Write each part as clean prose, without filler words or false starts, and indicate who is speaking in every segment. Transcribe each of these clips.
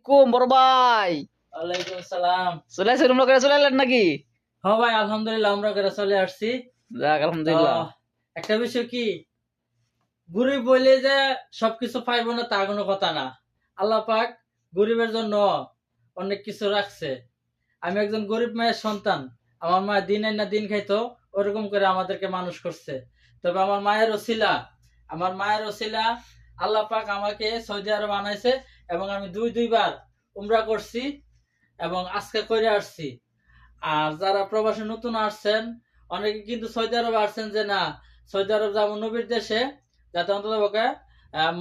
Speaker 1: কুম বড় ভাই
Speaker 2: ওয়ালাইকুম সালাম।
Speaker 1: চলে আসছে রুমলা করে চলে এলেন নাকি?
Speaker 2: হ্যাঁ ভাই, আলহামদুলিল্লাহ আমরা করে চলে আসছি।
Speaker 1: যাক
Speaker 2: তো
Speaker 1: আলহামদুলিল্লাহ।
Speaker 2: একটা বিষয় কি, গরিব বলে যে সবকিছু পাইবো না তা কোনো কথা না। আল্লাহ পাক গরিবের জন্য অনেক কিছু রাখছে। আমি একজন গরিব মায়ের সন্তান। আমার মা দিন আইনা দিন খাইতো, ওরকম করে আমাদেরকে মানুষ করছে। তবে আমার মায়ের ওসিলা আল্লাহ পাক আমাকে সৌদি আরব আনাইছে, এবং আমি দুইবার উমরা করছি এবং আজকে করে আসছি। আর যারা প্রবাসে নতুন আসছেন, অনেকে কিন্তু সৌদি আরবে আসছেন যে না, সৌদি আরব যাবো নবীর দেশে, যাতে অন্তত পক্ষে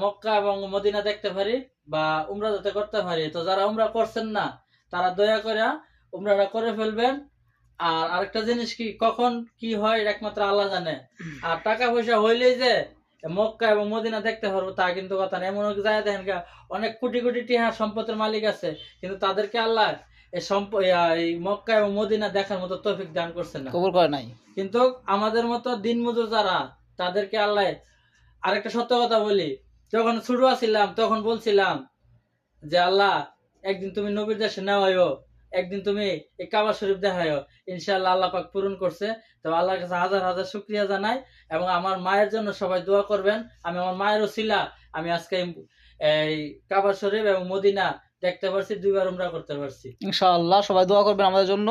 Speaker 2: মক্কা এবং মদিনা দেখতে পারি বা উমরা যাতে করতে পারি। তো যারা উমরা করছেন না, তারা দয়া করে উমরাটা করে ফেলবেন। আর আরেকটা জিনিস কি, কখন কি হয় এটা একমাত্র আল্লাহ জানে। আর টাকা পয়সা হইলেই যে মক্কা এবং মদিনা দেখতে পারবো তা কিন্তু কথা না। এমন জায়গা দেখেন অনেক কোটি কোটি টাকা সম্পদের মালিক আছে, কিন্তু তাদেরকে আল্লাহ এই মক্কা এবং মদিনা দেখার মতো তৌফিক দান করছে না।
Speaker 1: কবুল করে নাই।
Speaker 2: কিন্তু আমাদের মতো দিনমজুর যারা, তাদেরকে আল্লাহ। আরেকটা সত্য কথা বলি, যখন ছোট ছিলাম তখন বলছিলাম যে আল্লাহ, একদিন তুমি নবীর দেশে নেওয়াইও, একদিন তুমি এই কাবা শরীফ দেখাইও। ইনশাআল্লাহ আল্লাহ পাক পূরণ করছে। তো আল্লাহর কাছে হাজার হাজার শুকরিয়া জানাই, এবং আমার মায়ের জন্য সবাই দোয়া করবেন। আমি আমার মায়ের ওসিলা আমি আজকে এই কাবা শরীফ এবং মদিনা দেখতে পারছি, দুইবার উমরা করতে পারছি।
Speaker 1: ইনশাআল্লাহ সবাই দোয়া করবেন আমাদের জন্য।